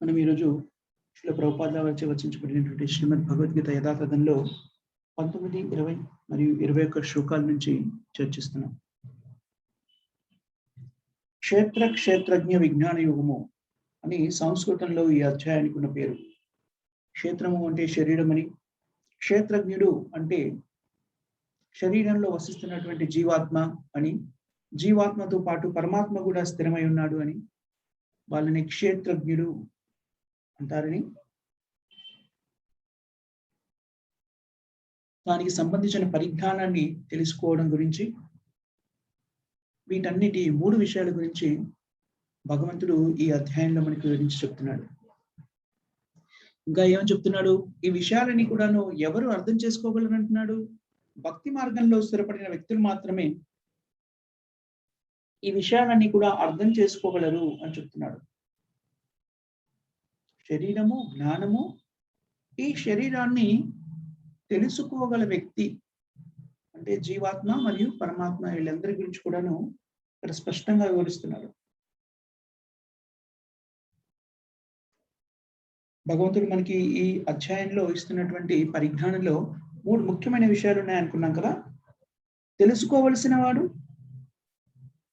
మనం ఈరోజు శ్రీల ప్రభుపాద వారిచే రచించబడినటువంటి శ్రీమద్ భగవద్గీత యథాతథంలో 19, 20 మరియు 21 శ్లోకాల నుంచి చర్చిస్తున్నాం. క్షేత్ర క్షేత్రజ్ఞ విజ్ఞాన యుగము అని సంస్కృతంలో ఈ అధ్యాయానికి ఉన్న పేరు. క్షేత్రము అంటే శరీరం అని, క్షేత్రజ్ఞుడు అంటే శరీరంలో వసిస్తున్నటువంటి జీవాత్మ అని, జీవాత్మతో పాటు పరమాత్మ కూడా స్థిరమై ఉన్నాడు అని, వాళ్ళని క్షేత్రజ్ఞుడు అంటారని, దానికి సంబంధించిన పరిజ్ఞానాన్ని తెలుసుకోవడం గురించి, వీటన్నిటి 3 విషయాల గురించి భగవంతుడు ఈ అధ్యాయంలో మనకు వివరించి చెప్తున్నాడు. ఇంకా ఏమని చెప్తున్నాడు? ఈ విషయాలని కూడాను ఎవరు అర్థం చేసుకోగలరు అంటున్నాడు? భక్తి మార్గంలో స్థిరపడిన వ్యక్తులు మాత్రమే ఈ విషయాలన్నీ కూడా అర్థం చేసుకోగలరు అని చెప్తున్నాడు. శరీరము, జ్ఞానము, ఈ శరీరాన్ని తెలుసుకోగల వ్యక్తి అంటే జీవాత్మ మరియు పరమాత్మ, వీళ్ళందరి గురించి కూడాను ఇక్కడ స్పష్టంగా వివరిస్తున్నారు. భగవంతుడు మనకి ఈ అధ్యాయంలో ఇస్తున్నటువంటి పరిజ్ఞానంలో 3 ముఖ్యమైన విషయాలు ఉన్నాయనుకున్నాం కదా. తెలుసుకోవలసిన వాడు,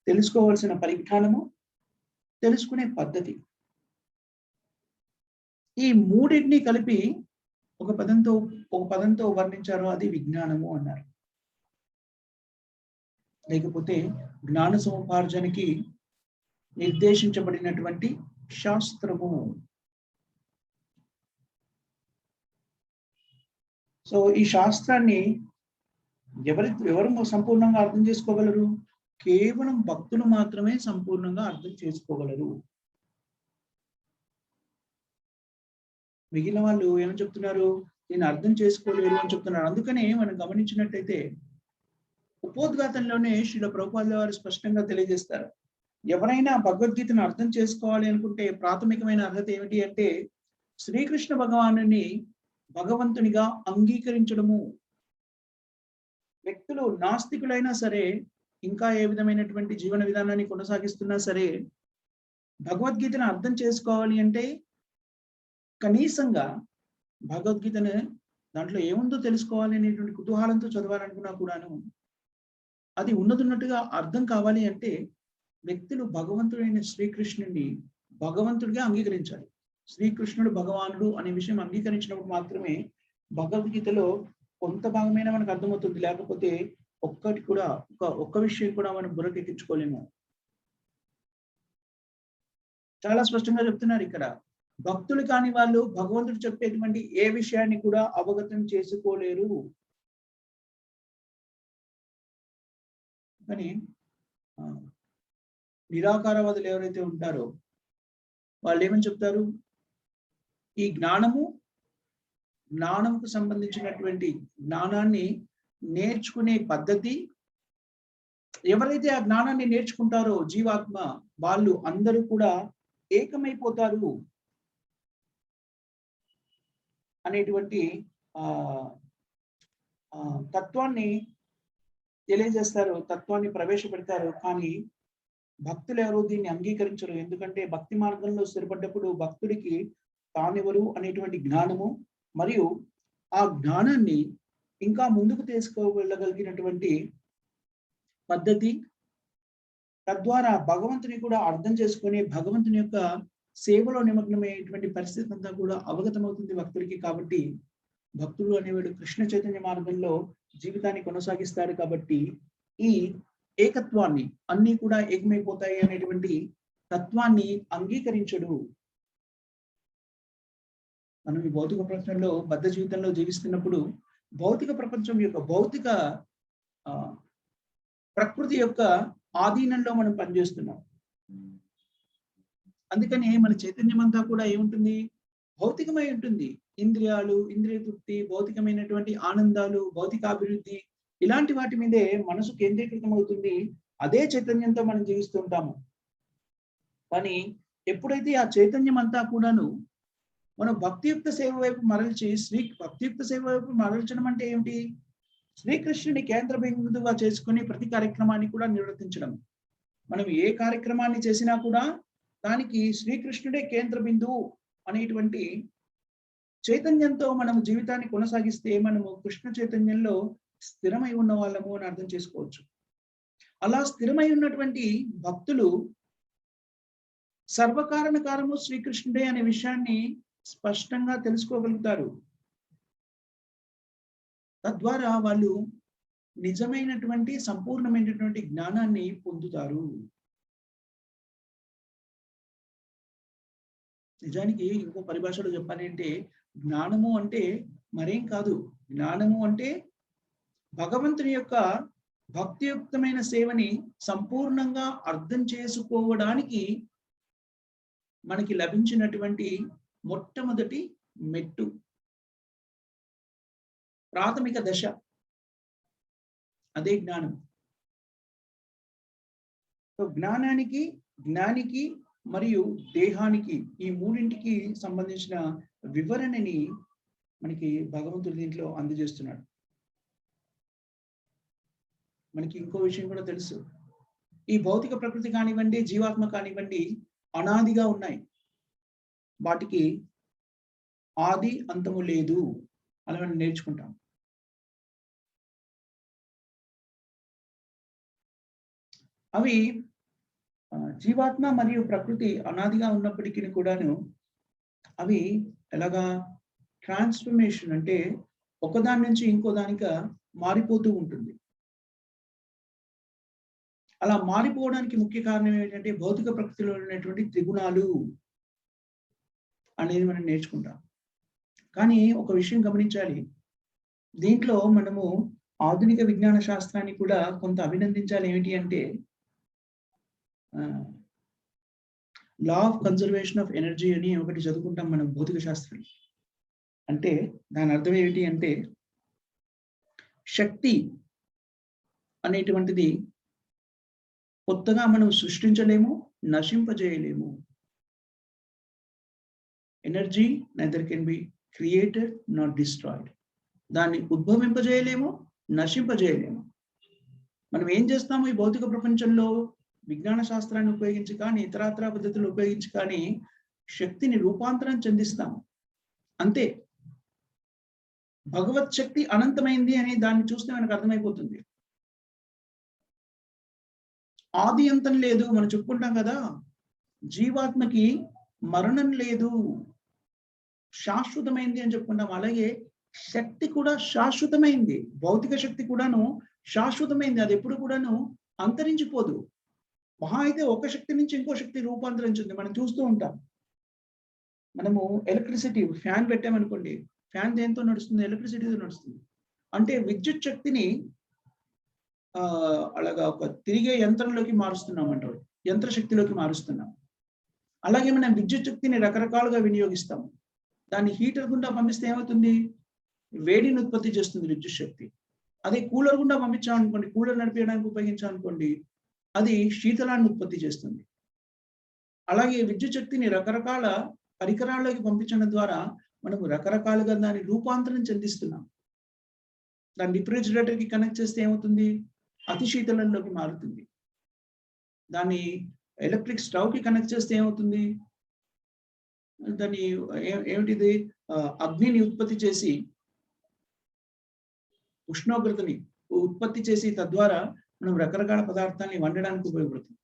తెలుసుకోవలసిన పరిజ్ఞానము, తెలుసుకునే పద్ధతి. ఈ 3 కలిపి ఒక పదంతో వర్ణించారు, అది విజ్ఞానము అన్నారు. లేకపోతే జ్ఞాన సముపార్జనకి నిర్దేశించబడినటువంటి శాస్త్రము. సో ఈ శాస్త్రాన్ని ఎవరు సంపూర్ణంగా అర్థం చేసుకోగలరు? కేవలం భక్తులు మాత్రమే సంపూర్ణంగా అర్థం చేసుకోగలరు. మిగిలిన వాళ్ళు ఏమని చెప్తున్నారు? నేను అర్థం చేసుకోలేరు అని చెప్తున్నారు. అందుకనే మనం గమనించినట్టయితే ఉపోద్ఘాతంలోనే శ్రీల ప్రభుపాద వారు స్పష్టంగా తెలియజేస్తారు, ఎవరైనా భగవద్గీతను అర్థం చేసుకోవాలి అనుకుంటే ప్రాథమికమైన అర్హత ఏమిటి అంటే శ్రీకృష్ణ భగవానుని భగవంతునిగా అంగీకరించడము. వ్యక్తులు నాస్తికులైనా సరే, ఇంకా ఏ విధమైనటువంటి జీవన విధానాన్ని కొనసాగిస్తున్నా సరే, భగవద్గీతను అర్థం చేసుకోవాలి అంటే కనీసంగా భగవద్గీతను దాంట్లో ఏముందో తెలుసుకోవాలి అనేటువంటి కుతూహలంతో చదవాలనుకున్నా కూడాను అది ఉన్నట్టుగా అర్థం కావాలి అంటే వ్యక్తులు భగవంతుడైన శ్రీకృష్ణుని భగవంతుడిగా అంగీకరించాలి. శ్రీకృష్ణుడు భగవానుడు అనే విషయం అంగీకరించినప్పుడు మాత్రమే భగవద్గీతలో కొంత భాగమైన మనకు అర్థమవుతుంది. లేకపోతే ఒక్క విషయం కూడా మనం బుర్రకెక్కించుకోలేము. చాలా స్పష్టంగా చెప్తున్నారు ఇక్కడ, భక్తులు కాని వాళ్ళు భగవంతుడు చెప్పేటువంటి ఏ విషయాన్ని కూడా అవగతం చేసుకోలేరు. కానీ నిరాకారవాదులు ఎవరైతే ఉంటారో వాళ్ళు ఏమని చెప్తారు? ఈ జ్ఞానముకు సంబంధించినటువంటి జ్ఞానాన్ని నేర్చుకునే పద్ధతి, ఎవరైతే ఆ జ్ఞానాన్ని నేర్చుకుంటారో జీవాత్మ, వాళ్ళు అందరూ కూడా ఏకమైపోతారు అనేటువంటి తత్వాన్ని తెలియజేస్తారు, తత్వాన్ని ప్రవేశపెడతారు. కానీ భక్తులు ఎవరు దీన్ని అంగీకరించరు. ఎందుకంటే భక్తి మార్గంలో స్థిరపడ్డప్పుడు భక్తుడికి తానెవరు అనేటువంటి జ్ఞానము మరియు ఆ జ్ఞానాన్ని ఇంకా ముందుకు తీసుకువెళ్ళగలిగినటువంటి పద్ధతి, తద్వారా భగవంతుని కూడా అర్థం చేసుకొని భగవంతుని యొక్క సేవలో నిమగ్నమైనటువంటి పరిస్థితి అంతా కూడా అవగతమవుతుంది భక్తుడికి. కాబట్టి భక్తుడు అనేవాడు కృష్ణ చైతన్య మార్గంలో జీవితాన్ని కొనసాగిస్తాడు. కాబట్టి ఈ ఏకత్వాన్ని, అన్ని కూడా ఏకమైపోతాయి అనేటువంటి తత్వాన్ని అంగీకరించడు. మనం ఈ భౌతిక ప్రపంచంలో బద్ధ జీవితంలో జీవిస్తున్నప్పుడు భౌతిక ప్రపంచం యొక్క భౌతిక ప్రకృతి యొక్క ఆధీనంలో మనం పనిచేస్తున్నాం. అందుకని మన చైతన్యం అంతా కూడా ఏముంటుంది? భౌతికమై ఉంటుంది. ఇంద్రియాలు, ఇంద్రియ తృప్తి, భౌతికమైనటువంటి ఆనందాలు, భౌతికాభివృద్ధి, ఇలాంటి వాటి మీదే మనసు కేంద్రీకృతం అవుతుంది. అదే చైతన్యంతో మనం జీవిస్తుంటాము. కానీ ఎప్పుడైతే ఆ చైతన్యం అంతా కూడాను మనం భక్తియుక్త సేవ వైపు మరల్చి, భక్తియుక్త సేవ వైపు మరల్చడం అంటే ఏమిటి? శ్రీకృష్ణుని కేంద్ర బిందువుగా చేసుకుని ప్రతి కార్యక్రమాన్ని కూడా నిర్వర్తించడం. మనం ఏ కార్యక్రమాన్ని చేసినా కూడా దానికి శ్రీకృష్ణుడే కేంద్ర బిందువు అనేటువంటి చైతన్యంతో మనం జీవితాన్ని కొనసాగిస్తే మనము కృష్ణ చైతన్యంలో స్థిరమై ఉన్న వాళ్ళము అని అర్థం చేసుకోవచ్చు. అలా స్థిరమై ఉన్నటువంటి భక్తులు సర్వకారణ కారము శ్రీకృష్ణుడే అనే విషయాన్ని స్పష్టంగా తెలుసుకోగలుగుతారు. తద్వారా వాళ్ళు నిజమైనటువంటి సంపూర్ణమైనటువంటి జ్ఞానాన్ని పొందుతారు. నిజానికి ఇంకో పరిభాషలో చెప్పాలి అంటే జ్ఞానము అంటే మరేం కాదు. జ్ఞానము అంటే భగవంతుని యొక్క భక్తియుక్తమైన సేవని సంపూర్ణంగా అర్థం చేసుకోవడానికి మనకి లభించినటువంటి మొట్టమొదటి మెట్టు, ప్రాథమిక దశ, అదే జ్ఞానం. జ్ఞానానికి, జ్ఞానికి మరియు దేహానికి, ఈ మూడింటికి సంబంధించిన వివరణని మనకి భగవంతుడు దీంట్లో అందజేస్తున్నాడు. మనకి ఇంకో విషయం కూడా తెలుసు. ఈ భౌతిక ప్రకృతి కానివ్వండి, జీవాత్మ కానివ్వండి అనాదిగా ఉన్నాయి. వాటికి ఆది అంతము లేదు అని మనం నేర్చుకుంటాం. అవి జీవాత్మ మరియు ప్రకృతి అనాదిగా ఉన్నప్పటికీ కూడాను అవి ఎలాగా ట్రాన్స్ఫర్మేషన్ అంటే ఒకదాని నుంచి ఇంకో దానిగా మారిపోతూ ఉంటుంది. అలా మారిపోవడానికి ముఖ్య కారణం ఏంటంటే భౌతిక ప్రకృతిలో ఉన్నటువంటి త్రిగుణాలు అనేది మనం నేర్చుకుంటాం. కానీ ఒక విషయం గమనించాలి, దీంట్లో మనము ఆధునిక విజ్ఞాన శాస్త్రాన్ని కూడా కొంత అభినందించాలి. ఏమిటి అంటే law of conservation of energy అని ఒకటి చదువుకుంటాం మనం భౌతిక శాస్త్రం. అంటే దాని అర్థం ఏమిటి అంటే శక్తి అనేటువంటిది కొత్తగా మనం సృష్టించలేము, నశింపజేయలేము. Energy neither can be created nor destroyed. దాన్ని ఉద్భవింపజేయలేము, నశింపజేయలేము. మనం ఏం చేస్తాము ఈ భౌతిక ప్రపంచంలో విజ్ఞాన శాస్త్రాన్ని ఉపయోగించి కానీ ఇతరత్ర పద్ధతులు ఉపయోగించి కానీ శక్తిని రూపాంతరం చెందిస్తాము, అంతే. భగవత్ శక్తి అనంతమైంది అని దాన్ని చూస్తే మనకు అర్థమైపోతుంది. ఆది అంతం లేదు మనం చెప్పుకుంటాం కదా, జీవాత్మకి మరణం లేదు, శాశ్వతమైంది అని చెప్పుకుంటాం. అలాగే శక్తి కూడా శాశ్వతమైంది, భౌతిక శక్తి కూడాను శాశ్వతమైంది. అది ఎప్పుడు కూడాను అంతరించిపోదు. మహా అయితే ఒక శక్తి నుంచి ఇంకో శక్తి రూపాంతరించింది మనం చూస్తూ ఉంటాం. మనము ఎలక్ట్రిసిటీ ఫ్యాన్ పెట్టామనుకోండి, ఫ్యాన్ దేంతో నడుస్తుంది? ఎలక్ట్రిసిటీతో నడుస్తుంది. అంటే విద్యుత్ శక్తిని అలాగా ఒక తిరిగే యంత్రంలోకి మారుస్తున్నాం అంటారు, యంత్రశక్తిలోకి మారుస్తున్నాం. అలాగే మనం విద్యుత్ శక్తిని రకరకాలుగా వినియోగిస్తాం. దాన్ని హీటర్ గుండా పంపిస్తే ఏమవుతుంది? వేడిని ఉత్పత్తి చేస్తుంది విద్యుత్ శక్తి. అదే కూలర్ గుండా పంపించామనుకోండి, కూలర్ నడిపించడానికి ఉపయోగించామనుకోండి, అది శీతలాన్ని ఉత్పత్తి చేస్తుంది. అలాగే విద్యుత్ శక్తిని రకరకాల పరికరాల్లోకి పంపించడం ద్వారా మనము రకరకాలుగా దాన్ని రూపాంతరం చెందిస్తున్నాం. దాన్ని రిఫ్రిజిరేటర్కి కనెక్ట్ చేస్తే ఏమవుతుంది? అతి శీతలంలోకి మారుతుంది. దాన్ని ఎలక్ట్రిక్ స్టవ్కి కనెక్ట్ చేస్తే ఏమవుతుంది? దాన్ని ఏమిటిది అగ్నిని ఉత్పత్తి చేసి ఉష్ణోగ్రతని ఉత్పత్తి చేసి తద్వారా మనం రకరకాల పదార్థాలని వండడానికి ఉపయోగపడుతుంది.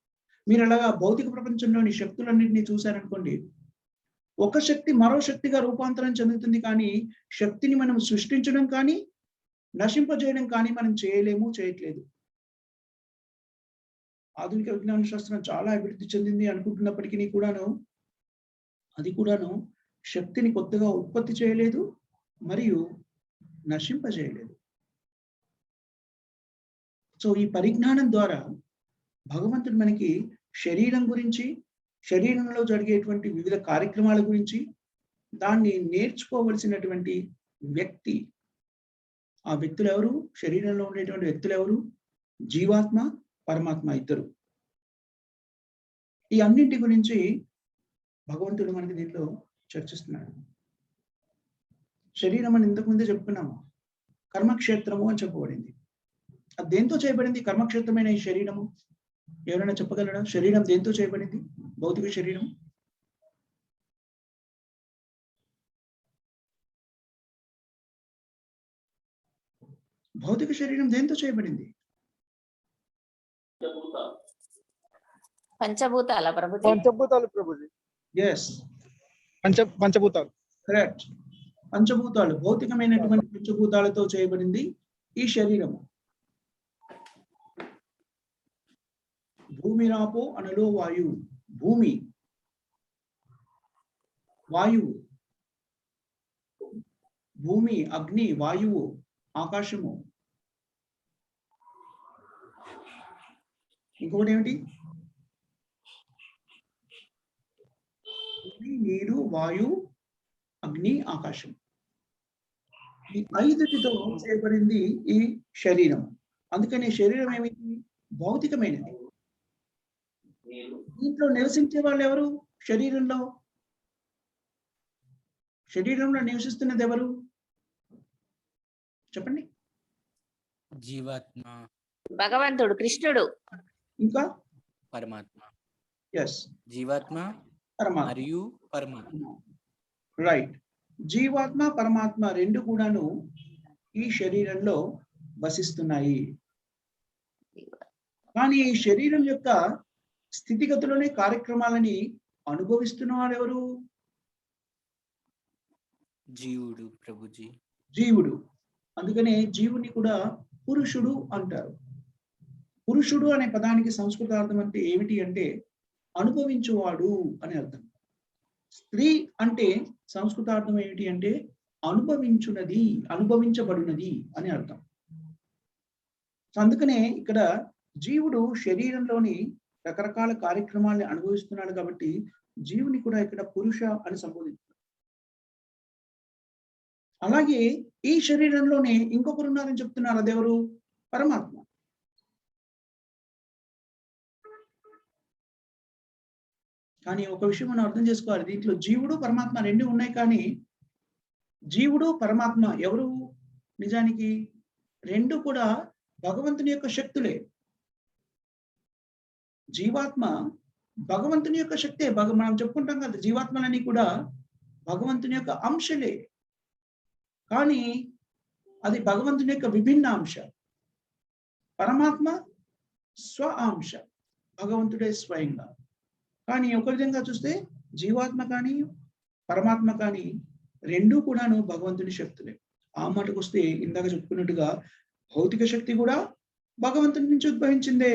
మీరు అలాగా భౌతిక ప్రపంచంలోని శక్తులన్నింటినీ చూశారనుకోండి, ఒక శక్తి మరో శక్తిగా రూపాంతరం చెందుతుంది, కానీ శక్తిని మనం సృష్టించడం కానీ నశింపజేయడం కానీ మనం చేయలేము, చేయట్లేదు. ఆధునిక విజ్ఞాన శాస్త్రం చాలా అభివృద్ధి చెందింది అనుకుంటున్నప్పటికీ కూడాను అది కూడాను శక్తిని కొత్తగా ఉత్పత్తి చేయలేదు మరియు నశింపజేయలేదు. సో ఈ పరిజ్ఞానం ద్వారా భగవంతుడు మనకి శరీరం గురించి, శరీరంలో జరిగేటువంటి వివిధ కార్యక్రమాల గురించి, దాన్ని నేర్చుకోవలసినటువంటి వ్యక్తి, ఆ వ్యక్తులు ఎవరు? శరీరంలో ఉండేటువంటి వ్యక్తులు ఎవరు? జీవాత్మ, పరమాత్మ ఇద్దరు. ఈ అన్నింటి గురించి భగవంతుడు మనకి దీంట్లో చర్చిస్తున్నాడు. శరీరం అని ఇంతకుముందే చెప్పుకున్నాము, కర్మక్షేత్రము అని చెప్పబడింది. అది దేంతో చేయబడింది? కర్మక్షేత్రమైన ఈ శరీరము ఎవరైనా చెప్పగలరా? శరీరం దేంతో చేయబడింది? భౌతిక శరీరం భౌతిక శరీరం దేంతో చేయబడింది? పంచభూతాల ప్రభుజీ. పంచభూతాలు ప్రభుజీ. ఎస్, పంచభూతాలు కరెక్ట్. పంచభూతాలు, భౌతికమైనటువంటి పంచభూతాలతో చేయబడింది ఈ శరీరము. భూమి రాపో అనలో వాయువు. భూమి, వాయువు, భూమి, అగ్ని, వాయువు, ఆకాశము. ఇంకొకటి ఏమిటి? భూమి, నీరు, వాయువు, అగ్ని, ఆకాశం. ఈ ఐదుటితో చేయబడింది ఈ శరీరం. అందుకని శరీరం ఏమిటి? భౌతికమైనది. దీంట్లో నివసించే వాళ్ళు ఎవరు? శరీరంలో నివసిస్తున్నది ఎవరు చెప్పండి? జీవాత్మ, భగవంతుడు, కృష్ణుడు, ఇంకా పరమాత్మ. ఎస్, జీవాత్మ పరమాత్మ మరియు పరమాత్మ. రైట్. జీవాత్మ, పరమాత్మ రెండు కూడాను ఈ శరీరంలో వసిస్తున్నాయి. కానీ ఈ శరీరం యొక్క స్థితిగతులోనే కార్యక్రమాలని అనుభవిస్తున్న వాడు ఎవరు? జీవుడు ప్రభుజీ. జీవుడు. అందుకనే జీవుని కూడా పురుషుడు అంటారు. పురుషుడు అనే పదానికి సంస్కృతార్థం అంటే ఏమిటి అంటే అనుభవించువాడు అని అర్థం. స్త్రీ అంటే సంస్కృతార్థం ఏమిటి అంటే అనుభవించున్నది, అనుభవించబడినది అని అర్థం. అందుకనే ఇక్కడ జీవుడు శరీరంలోని రకరకాల కార్యక్రమాల్ని అనుభవిస్తున్నాడు కాబట్టి జీవుని కూడా ఇక్కడ పురుష అని సంబోధించారు. అలాగే ఈ శరీరంలోనే ఇంకొకరు ఉన్నారని చెప్తున్నారు. అదెవరు? పరమాత్మ. కానీ ఒక విషయం మనం అర్థం చేసుకోవాలి. దీంట్లో జీవుడు, పరమాత్మ రెండు ఉన్నాయి. కానీ జీవుడు, పరమాత్మ ఎవరు? నిజానికి రెండు కూడా భగవంతుని యొక్క శక్తులే. జీవాత్మ భగవంతుని యొక్క శక్తే. మనం చెప్పుకుంటాం కదా, జీవాత్మలన్నీ కూడా భగవంతుని యొక్క అంశలే. కానీ అది భగవంతుని యొక్క విభిన్న అంశ. పరమాత్మ స్వ అంశ, భగవంతుడే స్వయంగా. కానీ ఒక విధంగా చూస్తే జీవాత్మ కానీ పరమాత్మ కానీ రెండూ కూడాను భగవంతుని శక్తులే. ఆ మాటకు వస్తే ఇందాక చెప్పుకున్నట్టుగా భౌతిక శక్తి కూడా భగవంతుని నుంచి ఉద్భవించిందే.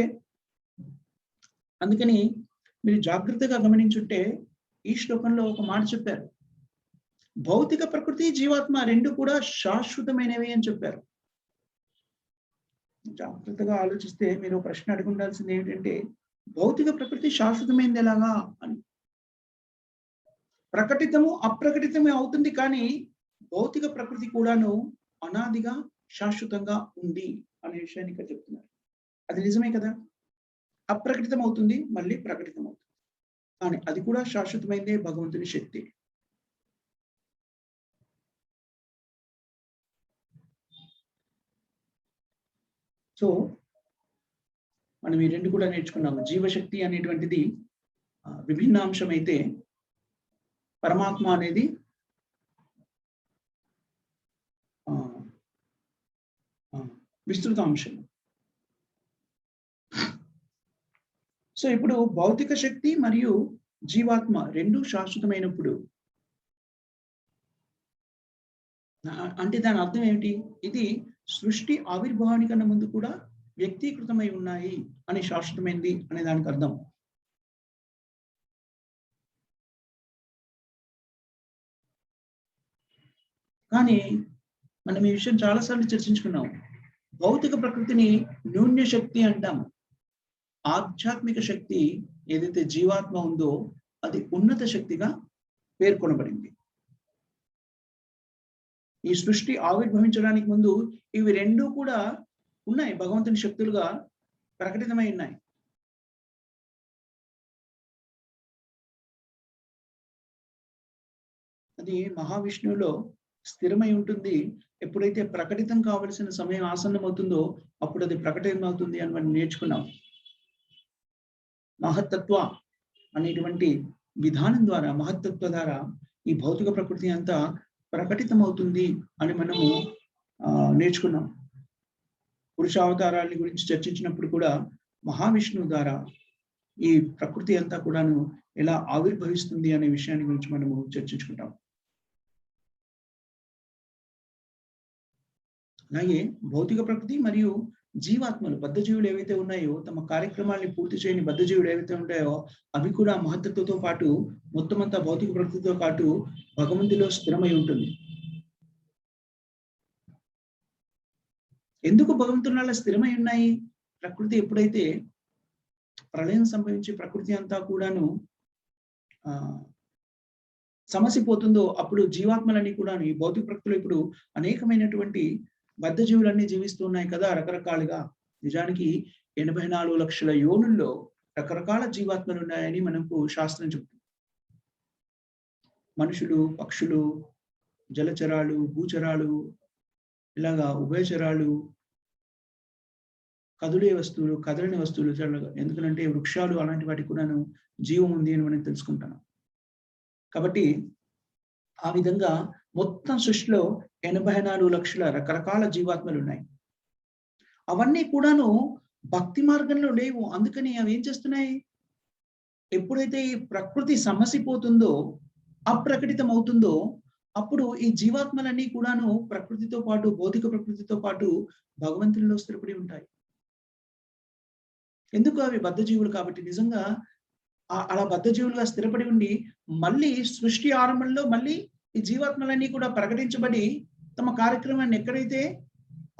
అందుకని మీరు జాగ్రత్తగా గమనించుంటే ఈ శ్లోకంలో ఒక మాట చెప్పారు. భౌతిక ప్రకృతి, జీవాత్మ రెండు కూడా శాశ్వతమైనవి అని చెప్పారు. జాగ్రత్తగా ఆలోచిస్తే మీరు ప్రశ్న అడుగుండాల్సింది ఏమిటంటే భౌతిక ప్రకృతి శాశ్వతమైనది ఎలాగా అని. ప్రకటితము అప్రకటితమే అవుతుంది, కానీ భౌతిక ప్రకృతి కూడాను అనాదిగా శాశ్వతంగా ఉంది అనే విషయాన్ని ఇక్కడ చెప్తున్నారు. అది నిజమే కదా. అప్రకటితం అవుతుంది, మళ్ళీ ప్రకటితం అవుతుంది, కానీ అది కూడా శాశ్వతమైందే, భగవంతుని శక్తి. సో మనం ఈ రెండు కూడా నేర్చుకున్నాము. జీవశక్తి అనేటువంటిది విభిన్న అంశం అయితే పరమాత్మ అనేది విస్తృత అంశం. సో ఇప్పుడు భౌతిక శక్తి మరియు జీవాత్మ రెండు శాశ్వతమైనప్పుడు అంటే దాని అర్థం ఏమిటి? ఇది సృష్టి ఆవిర్భావానికన్నా ముందు కూడా వ్యక్తీకృతమై ఉన్నాయి అని శాశ్వతమైంది అనే దానికి అర్థం. కానీ మనం ఈ విషయం చాలాసార్లు చర్చించుకున్నాం. భౌతిక ప్రకృతిని న్యూన్య శక్తి అంటాము. ఆధ్యాత్మిక శక్తి ఏదైతే జీవాత్మ ఉందో అది ఉన్నత శక్తిగా పేర్కొనబడింది. ఈ సృష్టి ఆవిర్భవించడానికి ముందు ఇవి రెండూ కూడా ఉన్నాయి, భగవంతుని శక్తులుగా ప్రకటితమై ఉన్నాయి. అది మహావిష్ణువులో స్థిరమై ఉంటుంది. ఎప్పుడైతే ప్రకటితం కావలసిన సమయం ఆసన్నమవుతుందో అప్పుడు అది ప్రకటన అవుతుంది అని మనం నేర్చుకున్నాం. మహత్తత్వ అనేటువంటి విధానం ద్వారా, మహత్తత్వ ద్వారా ఈ భౌతిక ప్రకృతి అంతా ప్రకటితం అవుతుంది అని మనము నేర్చుకున్నాం. పురుషావతారాల గురించి చర్చించినప్పుడు కూడా మహావిష్ణువు ద్వారా ఈ ప్రకృతి అంతా కూడాను ఎలా ఆవిర్భవిస్తుంది అనే విషయాన్ని గురించి మనము చర్చించుకుంటాం. అలాగే భౌతిక ప్రకృతి మరియు జీవాత్మలు, బద్ధజీవులు ఏవైతే ఉన్నాయో, తమ కార్యక్రమాల్ని పూర్తి చేయని బద్ధజీవులు ఏవైతే ఉంటాయో అవి కూడా మహత్తత్వంతో పాటు మొత్తం అంతా భౌతిక ప్రకృతితో పాటు భగవంతులో స్థిరమై ఉంటుంది. ఎందుకు భగవంతునాల స్థిరమై ఉన్నాయి? ప్రకృతి ఎప్పుడైతే ప్రళయం సంభవించి ప్రకృతి అంతా కూడాను సమసిపోతుందో అప్పుడు జీవాత్మలన్నీ కూడా ఈ భౌతిక ప్రకృతిలో ఇప్పుడు అనేకమైనటువంటి బద్ధజీవులన్నీ జీవిస్తూ ఉన్నాయి కదా రకరకాలుగా. నిజానికి 84 లక్షల యోనుల్లో రకరకాల జీవాత్మలు ఉన్నాయని మనకు శాస్త్రం చెప్తుంది. మనుషులు, పక్షులు, జలచరాలు, భూచరాలు, ఇలాగా ఉభయచరాలు, కదులే వస్తువులు, కదలని వస్తువులు, ఎందుకంటే వృక్షాలు అలాంటి వాటికి కూడాను జీవం ఉంది అని మనం తెలుసుకుంటాం. కాబట్టి ఆ విధంగా మొత్తం సృష్టిలో 84 లక్షల రకరకాల జీవాత్మలు ఉన్నాయి. అవన్నీ కూడాను భక్తి మార్గంలో లేవు. అందుకని అవి ఏం చేస్తున్నాయి? ఎప్పుడైతే ఈ ప్రకృతి సమసిపోతుందో, అప్రకటితం అవుతుందో అప్పుడు ఈ జీవాత్మలన్నీ కూడాను ప్రకృతితో పాటు, భౌతిక ప్రకృతితో పాటు భగవంతునిలో స్థిరపడి ఉంటాయి. ఎందుకు? అవి బద్ధజీవులు కాబట్టి. నిజంగా అలా బద్ధజీవులుగా స్థిరపడి ఉండి మళ్ళీ సృష్టి ఆరంభంలో మళ్ళీ ఈ జీవాత్మలన్నీ కూడా ప్రకటించబడి తమ కార్యక్రమాన్ని ఎక్కడైతే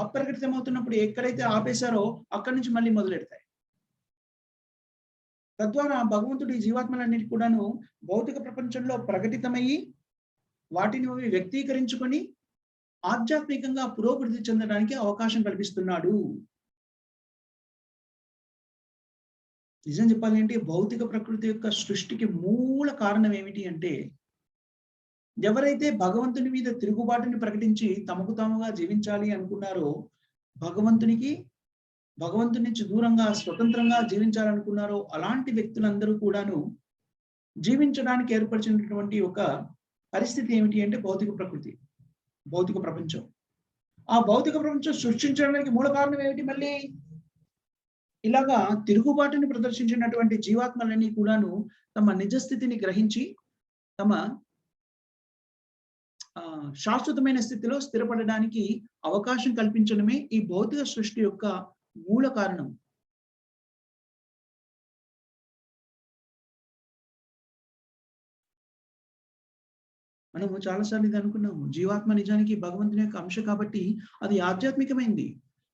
అప్రకటితమవుతున్నప్పుడు ఎక్కడైతే ఆపేశారో అక్కడి నుంచి మళ్ళీ మొదలెడతాయి. తద్వారా భగవంతుడు ఈ జీవాత్మలన్నిటి కూడాను భౌతిక ప్రపంచంలో ప్రకటితమయ్యి వాటిని వ్యక్తీకరించుకొని ఆధ్యాత్మికంగా పురోభివృద్ధి చెందడానికి అవకాశం కల్పిస్తున్నాడు. నిజం చెప్పాలంటే భౌతిక ప్రకృతి యొక్క సృష్టికి మూల కారణం ఏమిటి అంటే, ఎవరైతే భగవంతుని మీద తిరుగుబాటుని ప్రకటించి తమకు తాముగా జీవించాలి అనుకున్నారో, భగవంతుని నుంచి దూరంగా స్వతంత్రంగా జీవించాలనుకున్నారో అలాంటి వ్యక్తులందరూ కూడాను జీవించడానికి ఏర్పరిచినటువంటి ఒక పరిస్థితి ఏమిటి అంటే భౌతిక ప్రకృతి, భౌతిక ప్రపంచం. ఆ భౌతిక ప్రపంచం సృష్టించడానికి మూల కారణం ఏమిటి? మళ్ళీ ఇలాగా తిరుగుబాటుని ప్రదర్శించినటువంటి జీవాత్మలన్నీ కూడాను తమ నిజస్థితిని గ్రహించి తమ శాశ్వతమైన స్థితిలో స్థిరపడడానికి అవకాశం కల్పించడమే ఈ భౌతిక సృష్టి యొక్క మూల కారణం. మనము చాలాసార్లు ఇది అనుకున్నాము, జీవాత్మ నిజానికి భగవంతుని యొక్క అంశ కాబట్టి అది ఆధ్యాత్మికమైంది.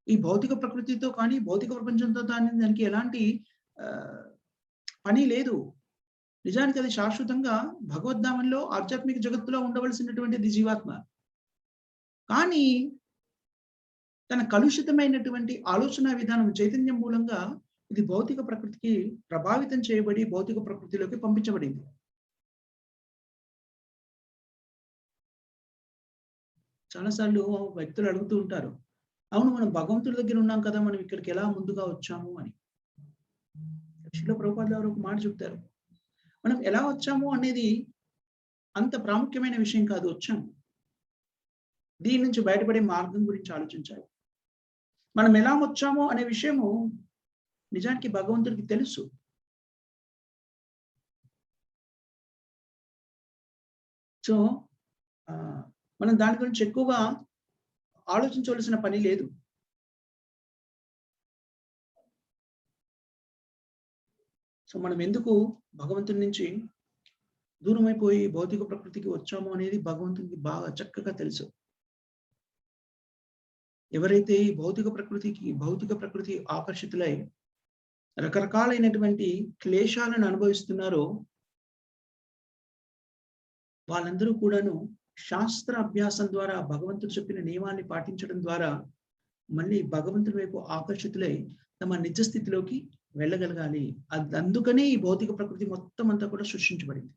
ఈ భౌతిక ప్రకృతితో కానీ భౌతిక ప్రపంచంతో కానీ దానికి ఎలాంటి పని లేదు. నిజానికి అది శాశ్వతంగా భగవద్ధామంలో ఆధ్యాత్మిక జగత్తులో ఉండవలసినటువంటిది జీవాత్మ. కానీ తన కలుషితమైనటువంటి ఆలోచన విధానం చైతన్యం మూలంగా ఇది భౌతిక ప్రకృతికి ప్రభావితం చేయబడి భౌతిక ప్రకృతిలోకి పంపించబడింది. చాలాసార్లు వ్యక్తులు అడుగుతూ ఉంటారు, అవును మనం భగవంతుడి దగ్గర ఉన్నాం కదా, మనం ఇక్కడికి ఎలా ముందుగా వచ్చాము అని. శిల ప్రభుపాదుల వారు ఒక మాట చెప్తారు, మనం ఎలా వచ్చాము అనేది అంత ప్రాముఖ్యమైన విషయం కాదు, వచ్చాము. దీని నుంచి బయటపడే మార్గం గురించి ఆలోచించాలి. మనం ఎలా వచ్చాము అనే విషయము నిజానికి భగవంతుడికి తెలుసు. సో మనం దాని గురించి ఎక్కువగా ఆలోచించవలసిన పని లేదు. సో మనం ఎందుకు భగవంతుడి నుంచి దూరం అయిపోయి భౌతిక ప్రకృతికి వచ్చాము అనేది భగవంతునికి బాగా చక్కగా తెలుసు. ఎవరైతే ఈ భౌతిక ప్రకృతి ఆకర్షితులై రకరకాలైనటువంటి క్లేశాలను అనుభవిస్తున్నారో వాళ్ళందరూ కూడాను శాస్త్ర అభ్యాసం ద్వారా భగవంతుడు చెప్పిన నియమాన్ని పాటించడం ద్వారా మళ్ళీ భగవంతుడి వైపు ఆకర్షితులై తమ నిజ స్థితిలోకి వెళ్ళగలగాలి. అందుకనే ఈ భౌతిక ప్రకృతి మొత్తం అంతా కూడా సృష్టించబడింది.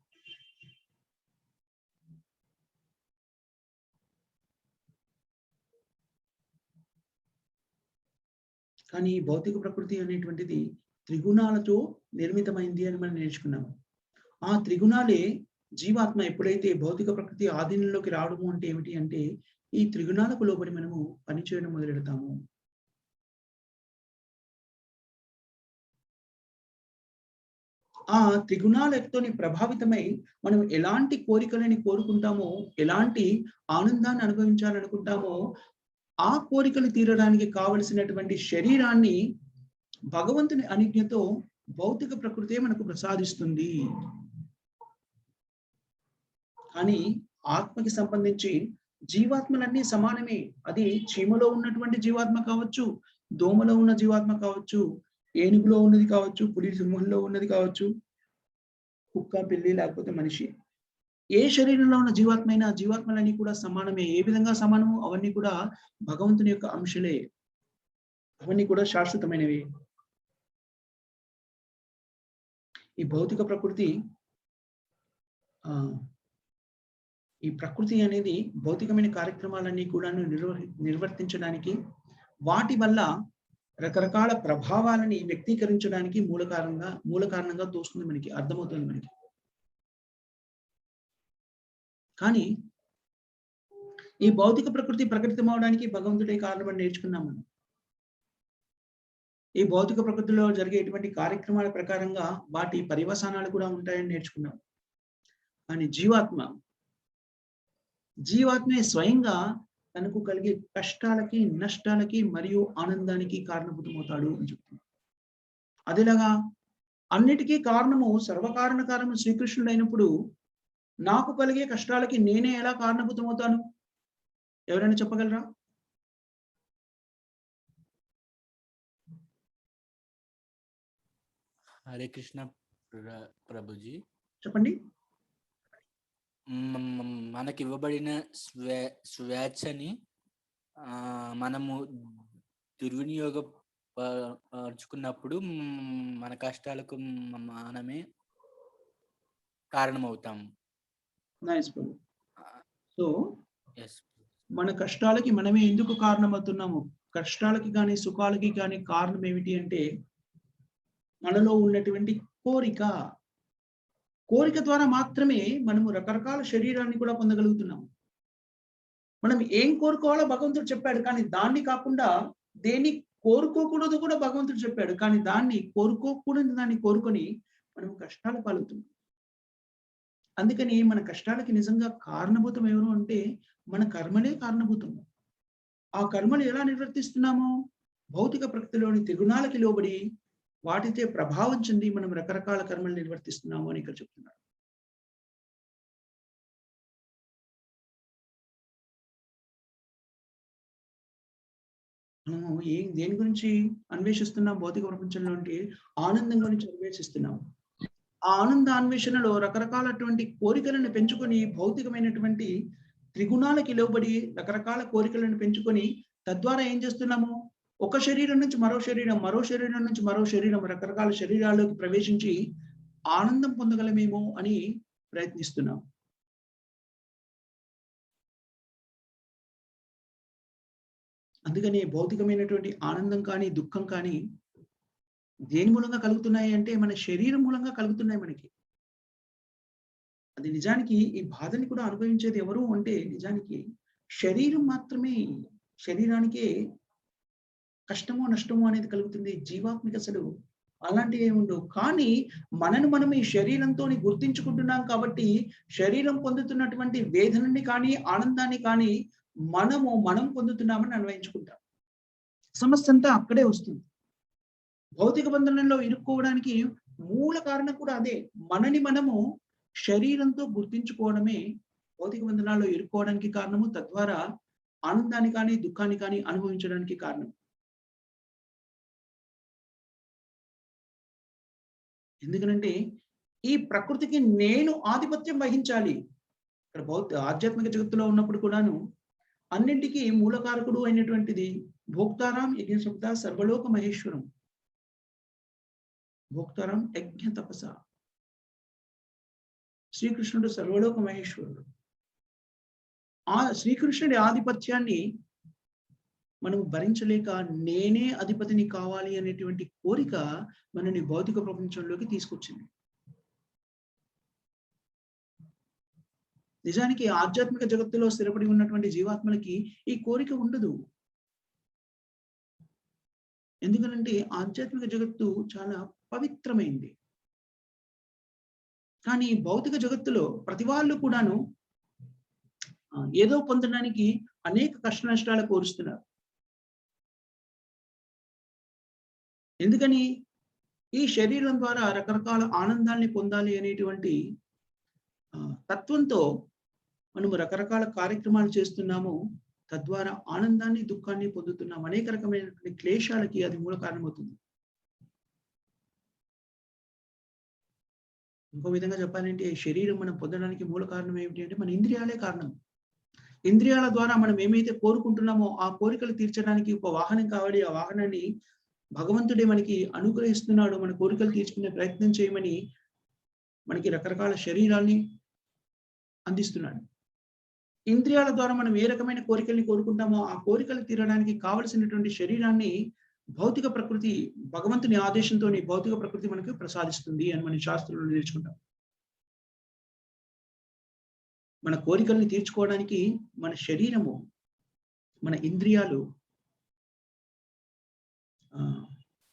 కానీ ఈ భౌతిక ప్రకృతి అనేటువంటిది త్రిగుణాలతో నిర్మితమైంది అని మనం నేర్చుకున్నాము. ఆ త్రిగుణాలే జీవాత్మ ఎప్పుడైతే భౌతిక ప్రకృతి ఆధీనంలోకి రావడము అంటే ఏమిటి అంటే ఈ త్రిగుణాలకు లోబడి మనము పనిచేయడం మొదలెడతాము. ఆ త్రిగుణాలతోని ప్రభావితమై మనం ఎలాంటి కోరికలని కోరుకుంటామో, ఎలాంటి ఆనందాన్ని అనుభవించాలనుకుంటామో, ఆ కోరికలు తీరడానికి కావలసినటువంటి శరీరాన్ని భగవంతుని అనుజ్ఞతో భౌతిక ప్రకృతే మనకు ప్రసాదిస్తుంది. కానీ ఆత్మకి సంబంధించి జీవాత్మలన్నీ సమానమే. అది చీమలో ఉన్నటువంటి జీవాత్మ కావచ్చు, దోమలో ఉన్న జీవాత్మ కావచ్చు, ఏనుగులో ఉన్నది కావచ్చు, పులి సింహంలో ఉన్నది కావచ్చు, కుక్క, పిల్లి లేకపోతే మనిషి. ఏ శరీరంలో ఉన్న జీవాత్మైనా జీవాత్మలన్నీ కూడా సమానమే. ఏ విధంగా సమానమో అవన్నీ కూడా భగవంతుని యొక్క అంశలే. అవన్నీ కూడా శాశ్వతమైనవి. ఈ భౌతిక ప్రకృతి ఈ ప్రకృతి అనేది భౌతికమైన కార్యక్రమాలన్నీ కూడాను నిర్వర్తించడానికి, వాటి వల్ల రకరకాల ప్రభావాలని వ్యక్తీకరించడానికి మూల కారణంగా తోస్తుంది మనకి, అర్థమవుతుంది మనకి. కానీ ఈ భౌతిక ప్రకృతి ప్రకటితమవడానికి భగవంతుడే కారణమని నేర్చుకున్నాం మనం. ఈ భౌతిక ప్రకృతిలో జరిగేటువంటి కార్యక్రమాల ప్రకారంగా వాటి పర్యవసానాలు కూడా ఉంటాయని నేర్చుకున్నాం. కానీ జీవాత్మే స్వయంగా తనకు కలిగే కష్టాలకి, నష్టాలకి మరియు ఆనందానికి కారణభూతమవుతాడు అని చెప్తున్నాడు. అదేలాగా అన్నిటికీ కారణము సర్వకారణకారము శ్రీకృష్ణుడు అయినప్పుడు నాకు కలిగే కష్టాలకి నేనే ఎలా కారణభూతమవుతాను? ఎవరైనా చెప్పగలరా? హరే కృష్ణ ప్రభుజీ. చెప్పండి. మనకి ఇవ్వబడిన స్వేచ్ఛని మనము దుర్వినియోగపరుచుకున్నప్పుడు మన కష్టాలకు మనమే కారణమవుతాము. నైస్ ప్రభు. సో ఎస్, మన కష్టాలకి మనమే ఎందుకు కారణమవుతున్నాము? కష్టాలకి కానీ సుఖాలకి కానీ కారణం ఏమిటి అంటే మనలో ఉన్నటువంటి కోరిక ద్వారా మాత్రమే మనము రకరకాల శరీరాన్ని కూడా పొందగలుగుతున్నాము. మనం ఏం కోరుకోవాలో భగవంతుడు చెప్పాడు, కానీ దాన్ని కాకుండా దేన్ని కోరుకోకూడదు కూడా భగవంతుడు చెప్పాడు. కానీ దాన్ని కోరుకొని మనం కష్టాల పాలవుతున్నాం. అందుకని మన కష్టాలకి నిజంగా కారణభూతం ఎవరు అంటే మన కర్మలే కారణభూతం. ఆ కర్మలు ఎలా నిర్వర్తిస్తున్నామో భౌతిక ప్రకృతిలోని త్రిగుణాలకి లోబడి వాటితే ప్రభావం చెంది మనం రకరకాల కర్మలు నిర్వర్తిస్తున్నాము అని ఇక్కడ చెప్తున్నారు. మనము దేని గురించి అన్వేషిస్తున్నాం? భౌతిక ప్రపంచంలో అంటే ఆనందం గురించి అన్వేషిస్తున్నాం. ఆ ఆనంద అన్వేషణలో రకరకాలటువంటి కోరికలను పెంచుకొని భౌతికమైనటువంటి త్రిగుణాలకి లోబడి రకరకాల కోరికలను పెంచుకొని తద్వారా ఏం చేస్తున్నాము? ఒక శరీరం నుంచి మరో శరీరం, మరో శరీరం నుంచి మరో శరీరం, రకరకాల శరీరాల్లోకి ప్రవేశించి ఆనందం పొందగలమేమో అని ప్రయత్నిస్తున్నాం. అందుకని భౌతికమైనటువంటి ఆనందం కానీ దుఃఖం కానీ దేని మూలంగా కలుగుతున్నాయి అంటే మన శరీరం మూలంగా కలుగుతున్నాయి మనకి. అది నిజానికి ఈ బాధని కూడా అనుభవించేది ఎవరు అంటే నిజానికి శరీరం మాత్రమే. శరీరానికే కష్టమో నష్టమో అనేది కలుగుతుంది. జీవాత్మకి అసలు అలాంటివి ఏమి ఉండవు. కానీ మనం ఈ శరీరంతో గుర్తించుకుంటున్నాం కాబట్టి శరీరం పొందుతున్నటువంటి వేదనని కానీ ఆనందాన్ని కానీ మనం పొందుతున్నామని అన్వయించుకుంటాం. సమస్య అంతా అక్కడే వస్తుంది. భౌతిక బంధనంలో ఇరుక్కోవడానికి మూల కారణం కూడా అదే. మనము శరీరంతో గుర్తించుకోవడమే భౌతిక బంధనాల్లో ఇరుక్కోవడానికి కారణము. తద్వారా ఆనందాన్ని కానీ దుఃఖాన్ని కానీ అనుభవించడానికి కారణం. ఎందుకనంటే ఈ ప్రకృతికి నేను ఆధిపత్యం వహించాలి. ఇక్కడ ఆధ్యాత్మిక జగత్తులో ఉన్నప్పుడు కూడాను అన్నింటికీ మూలకారకుడు అయినటువంటిది భోక్తారాం యజ్ఞ సర్వలోక మహేశ్వరం. భోక్తారాం యజ్ఞ తపస. శ్రీకృష్ణుడు సర్వలోక మహేశ్వరుడు. ఆ శ్రీకృష్ణుడి ఆధిపత్యాన్ని మనం భరించలేక నేనే అధిపతిని కావాలి అనేటువంటి కోరిక మనని భౌతిక ప్రపంచంలోకి తీసుకొచ్చింది. నిజానికి ఆధ్యాత్మిక జగత్తులో స్థిరపడి ఉన్నటువంటి జీవాత్మలకి ఈ కోరిక ఉండదు. ఎందుకనంటే ఆధ్యాత్మిక జగత్తు చాలా పవిత్రమైంది. కానీ భౌతిక జగత్తులో ప్రతి వాళ్ళు కూడాను ఏదో పొందడానికి అనేక కష్ట నష్టాలు కోరుస్తున్నారు. ఎందుకని? ఈ శరీరం ద్వారా రకరకాల ఆనందాల్ని పొందాలి అనేటువంటి తత్వంతో మనము రకరకాల కార్యక్రమాలు చేస్తున్నాము. తద్వారా ఆనందాన్ని, దుఃఖాన్ని పొందుతున్నాం. అనేక రకమైనటువంటి క్లేశాలకి అది మూల కారణమవుతుంది. ఇంకో విధంగా చెప్పాలంటే శరీరం మనం పొందడానికి మూల కారణం ఏమిటి అంటే మన ఇంద్రియాలే కారణం. ఇంద్రియాల ద్వారా మనం ఏమైతే కోరుకుంటున్నామో ఆ కోరికలు తీర్చడానికి ఒక వాహనం కావాలి. ఆ వాహనాన్ని భగవంతుడే మనకి అనుగ్రహిస్తున్నాడు. మన కోరికలు తీర్చుకునే ప్రయత్నం చేయమని మనకి రకరకాల శరీరాల్ని అందిస్తున్నాడు. ఇంద్రియాల ద్వారా మనం ఏ రకమైన కోరికల్ని కోరుకుంటామో ఆ కోరికలు తీరడానికి కావలసినటువంటి శరీరాన్ని భౌతిక ప్రకృతి, భగవంతుని ఆదేశంతో భౌతిక ప్రకృతి మనకు ప్రసాదిస్తుంది అని మన శాస్త్రంలో నేర్చుకుంటాం. మన కోరికల్ని తీర్చుకోవడానికి మన శరీరము, మన ఇంద్రియాలు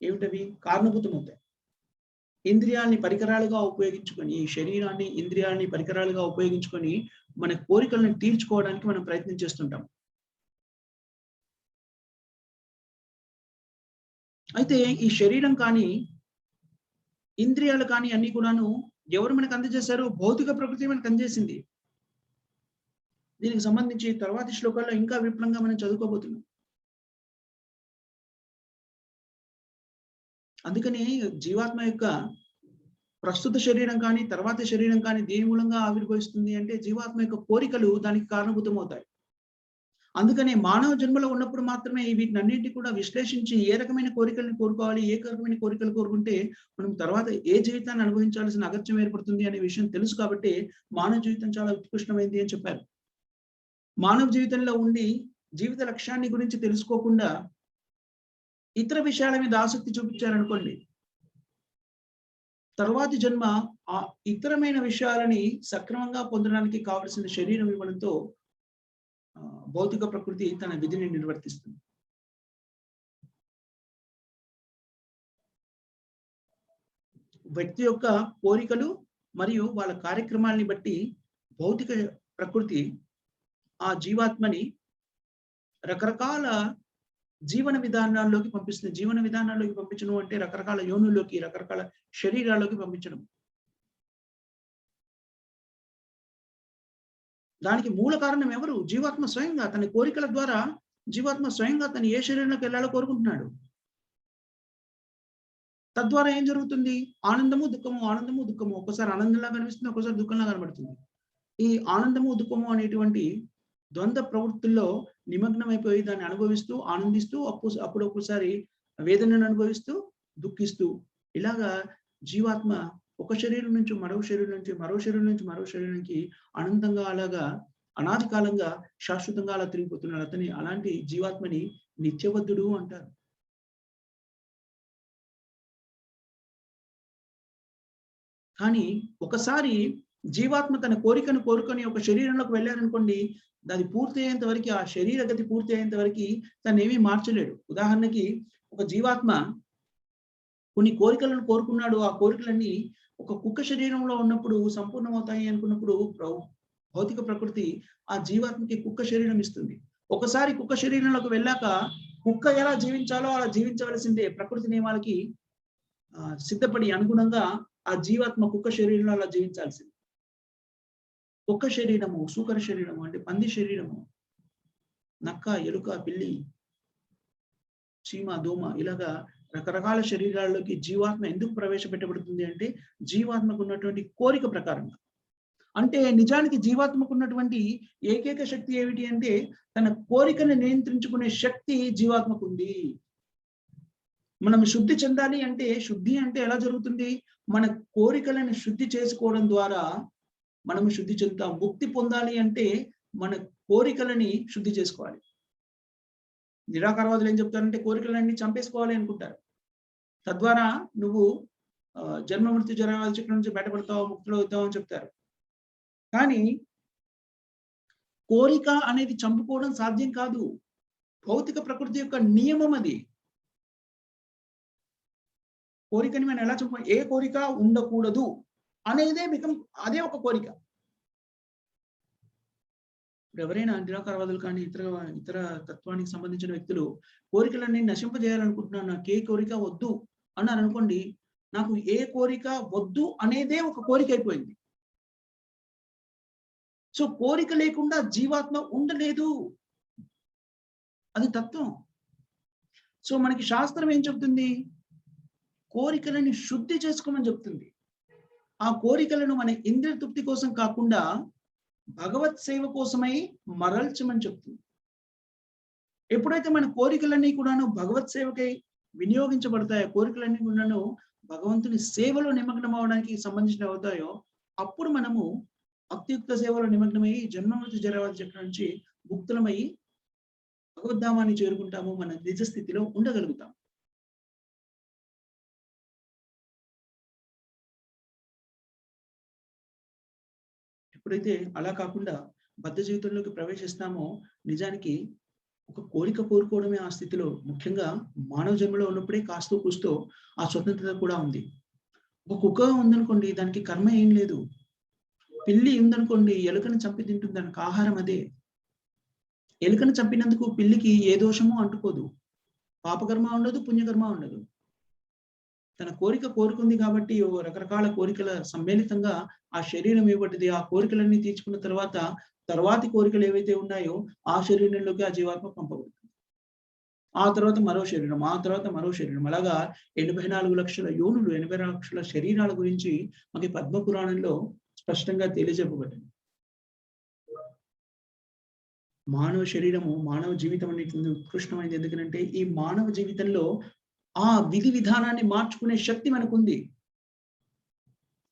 ఏమిటవి కారణభూతమవుతాయి. ఇంద్రియాల్ని పరికరాలుగా ఉపయోగించుకొని, శరీరాన్ని ఇంద్రియాల్ని పరికరాలుగా ఉపయోగించుకొని మన కోరికలను తీర్చుకోవడానికి మనం ప్రయత్నం చేస్తుంటాం. అయితే ఈ శరీరం కానీ, ఇంద్రియాలు కానీ అన్ని కూడాను ఎవరు మనకు అందజేశారు? భౌతిక ప్రకృతి మనకు అందజేసింది. దీనికి సంబంధించి తర్వాతి శ్లోకాల్లో ఇంకా విపులంగా మనం చదువుకోబోతున్నాం. అందుకని జీవాత్మ యొక్క ప్రస్తుత శరీరం కానీ, తర్వాత శరీరం కానీ దేని మూలంగా ఆవిర్భవిస్తుంది అంటే జీవాత్మ యొక్క కోరికలు దానికి కారణభూతమవుతాయి. అందుకనే మానవ జన్మలో ఉన్నప్పుడు మాత్రమే వీటిని అన్నింటినీ కూడా విశ్లేషించి ఏ రకమైన కోరికలను కోరుకోవాలి, ఏ రకమైన కోరికలు కోరుకుంటే మనం తర్వాత ఏ జీవితాన్ని అనుభవించాల్సిన అగత్యం ఏర్పడుతుంది అనే విషయం తెలుసు. కాబట్టి మానవ జీవితం చాలా ఉత్కృష్టమైంది అని చెప్పారు. మానవ జీవితంలో ఉండి జీవిత లక్ష్యాన్ని గురించి తెలుసుకోకుండా ఇతర విషయాల మీద ఆసక్తి చూపించారనుకోండి, తర్వాతి జన్మ ఆ ఇతరమైన విషయాలని సక్రమంగా పొందడానికి కావలసిన శరీరం ఇవ్వడంతో భౌతిక ప్రకృతి తన విధిని నిర్వర్తిస్తుంది. వ్యక్తి యొక్క కోరికలు మరియు వాళ్ళ కార్యక్రమాల్ని బట్టి భౌతిక ప్రకృతి ఆ జీవాత్మని రకరకాల జీవన విధానాల్లోకి పంపిస్తుంది. జీవన విధానాల్లోకి పంపించడం అంటే రకరకాల యోనుల్లోకి, రకరకాల శరీరాల్లోకి పంపించడం. దానికి మూల కారణం ఎవరు? జీవాత్మ స్వయంగా. తన కోరికల ద్వారా జీవాత్మ స్వయంగా తను ఏ శరీరంలోకి వెళ్ళాలో కోరుకుంటున్నాడు. తద్వారా ఏం జరుగుతుంది? ఆనందము, దుఃఖము, ఆనందము, దుఃఖము. ఒకసారి ఆనందంలా కనిపిస్తుంది, ఒకసారి దుఃఖంలా కనబడుతుంది. ఈ ఆనందము, దుఃఖము అనేటువంటి ద్వంద్వ ప్రవృత్తుల్లో నిమగ్నమైపోయి దాన్ని అనుభవిస్తూ, ఆనందిస్తూ, అప్పుడు ఒక్కసారి వేదనను అనుభవిస్తూ, దుఃఖిస్తూ, ఇలాగా జీవాత్మ ఒక శరీరం నుంచి మరో శరీరం నుంచి, మరో శరీరం నుంచి మరో శరీరానికి అనంతంగా అలాగా అనాది కాలంగా శాశ్వతంగా అలా తిరిగిపోతున్నాడు. అతని అలాంటి జీవాత్మని నిత్యబద్ధుడు అంటారు. కానీ ఒకసారి జీవాత్మ తన కోరికను కోరుకొని ఒక శరీరంలోకి వెళ్ళారనుకోండి, అది పూర్తి అయ్యేంత వరకు, ఆ శరీర గతి పూర్తి అయ్యేంత వరకు తను ఏమీ మార్చలేడు. ఉదాహరణకి ఒక జీవాత్మ కొన్ని కోరికలను కోరుకున్నాడు. ఆ కోరికలన్నీ ఒక కుక్క శరీరంలో ఉన్నప్పుడు సంపూర్ణమవుతాయి అనుకున్నప్పుడు భౌతిక ప్రకృతి ఆ జీవాత్మకి కుక్క శరీరం ఇస్తుంది. ఒకసారి కుక్క శరీరంలోకి వెళ్ళాక కుక్క ఎలా జీవించాలో అలా జీవించవలసిందే. ప్రకృతి నియమాలకి సిద్ధపడి అనుగుణంగా ఆ జీవాత్మ కుక్క శరీరంలో అలా జీవించాల్సింది. కుక్క శరీరము, సూకర శరీరము అంటే పంది శరీరము, నక్క, ఎలుక, పిల్లి, చీమ, దోమ ఇలాగా రకరకాల శరీరాల్లోకి జీవాత్మ ఎందుకు ప్రవేశపెట్టబడుతుంది అంటే జీవాత్మకు ఉన్నటువంటి కోరిక ప్రకారంగా. అంటే నిజానికి జీవాత్మకు ఉన్నటువంటి ఏకైక శక్తి ఏమిటి అంటే తన కోరికను నియంత్రించుకునే శక్తి జీవాత్మకు ఉంది. మనం శుద్ధి చెందాలి అంటే, శుద్ధి అంటే ఎలా జరుగుతుంది? మన కోరికలను శుద్ధి చేసుకోవడం ద్వారా మనము శుద్ధి చెందుతాం. ముక్తి పొందాలి అంటే మన కోరికలని శుద్ధి చేసుకోవాలి. నిరాకారవాదులు ఏం చెప్తారంటే కోరికలన్నీ చంపేసుకోవాలి అనుకుంటారు. తద్వారా నువ్వు జన్మ మృత్యు జరాల చక్రం నుంచి బయటపడతావు, ముక్తిలో అవుతావు అని చెప్తారు. కానీ కోరిక అనేది చంపుకోవడం సాధ్యం కాదు. భౌతిక ప్రకృతి యొక్క నియమం అది. కోరికని మనం ఎలా చంపు? ఏ కోరిక ఉండకూడదు అనేదే అదే ఒక కోరిక. ఎవరైనా నిరాకారవాదులు కానీ ఇతర తత్వానికి సంబంధించిన వ్యక్తులు కోరికలన్నీ నశింపజేయాలనుకుంటున్నాను, నాకు ఏ కోరిక వద్దు అన్నారు అనుకోండి, నాకు ఏ కోరిక వద్దు అనేదే ఒక కోరిక అయిపోయింది. సో కోరిక లేకుండా జీవాత్మ ఉండలేదు, అది తత్వం. సో మనకి శాస్త్రం ఏం చెప్తుంది? కోరికలని శుద్ధి చేసుకోమని చెప్తుంది. ఆ కోరికలను మన ఇంద్రియ తృప్తి కోసం కాకుండా భగవత్ సేవ కోసమై మరల్చమని చెప్తుంది. ఎప్పుడైతే మన కోరికలన్నీ కూడాను భగవత్ సేవకై వినియోగించబడతాయో, కోరికలన్నీ కూడాను భగవంతుని సేవలో నిమగ్నం అవడానికి సంబంధించిన అవుతాయో, అప్పుడు మనము అత్యుక్త సేవలో నిమగ్నమై జన్మమృతి జరావతి చక్రం నుంచి ముక్తులమై భగవద్ధామాన్ని చేరుకుంటాము, మన నిజ స్థితిలో ఉండగలుగుతాం. ఎప్పుడైతే అలా కాకుండా బద్ధ జీవితంలోకి ప్రవేశిస్తామో, నిజానికి ఒక కోరిక కోరుకోవడమే ఆ స్థితిలో, ముఖ్యంగా మానవ జన్మలో ఉన్నప్పుడే కాస్తో కూస్తో ఆ స్వతంత్రత కూడా ఉంది. ఒక కుక్క ఉందనుకోండి, దానికి కర్మ ఏం లేదు. పిల్లి ఉందనుకోండి, ఎలుకను చంపి తింటుంది, దానికి ఆహారం అదే. ఎలుకను చంపినందుకు పిల్లికి ఏ దోషము అంటుకోదు, పాపకర్మ ఉండదు, పుణ్యకర్మ ఉండదు. తన కోరిక కోరుకుంది కాబట్టి రకరకాల కోరికల సమ్మేళితంగా ఆ శరీరం ఇవ్వబడింది. ఆ కోరికలన్నీ తీర్చుకున్న తర్వాతి కోరికలు ఏవైతే ఉన్నాయో ఆ శరీరంలోకి ఆ జీవాత్మ పంపబడుతుంది. ఆ తర్వాత మరో శరీరం, ఆ తర్వాత మరో శరీరం, అలాగా 84 లక్షల యోనులు, 84 లక్షల శరీరాల గురించి మనకి పద్మ పురాణంలో స్పష్టంగా తెలియజెప్పబడింది. మానవ శరీరము, మానవ జీవితం అనేది ఉత్కృష్టమైనది. ఎందుకంటే ఈ మానవ జీవితంలో ఆ విధి విధానాన్ని మార్చుకునే శక్తి మనకుంది.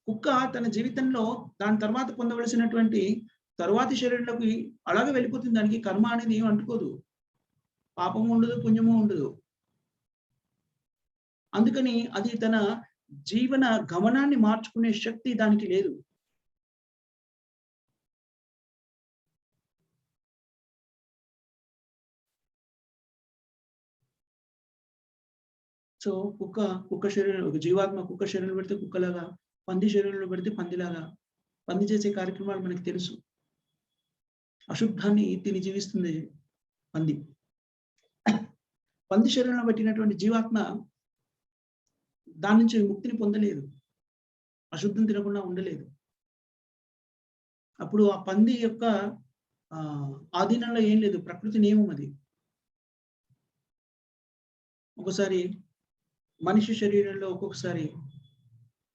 కుక్క తన జీవితంలో దాని తర్వాత పొందవలసినటువంటి తరువాతి శరీరంలోకి అలాగే వెళ్ళిపోతుంది. దానికి కర్మ అనేది ఏం అంటుకోదు, పాపము ఉండదు, పుణ్యము ఉండదు. అందుకని అది తన జీవన గమనాన్ని మార్చుకునే శక్తి దానికి లేదు. సో కుక్క శరీరం, ఒక జీవాత్మ కుక్క శరీరంలో పెడితే కుక్కలాగా, పంది శరీరంలో పెడితే పందిలాగా, పంది చేసే కార్యక్రమాలు మనకి తెలుసు. అశుద్ధాన్ని తిని జీవిస్తుంది పంది. పంది శరీరంలో పెట్టినటువంటి జీవాత్మ దాని నుంచి ముక్తిని పొందలేదు, అశుద్ధం తినకుండా ఉండలేదు. అప్పుడు ఆ పంది యొక్క ఆధీనంలో ఏం లేదు, ప్రకృతి నియమం అది. ఒకసారి మనిషి శరీరంలో, ఒక్కొక్కసారి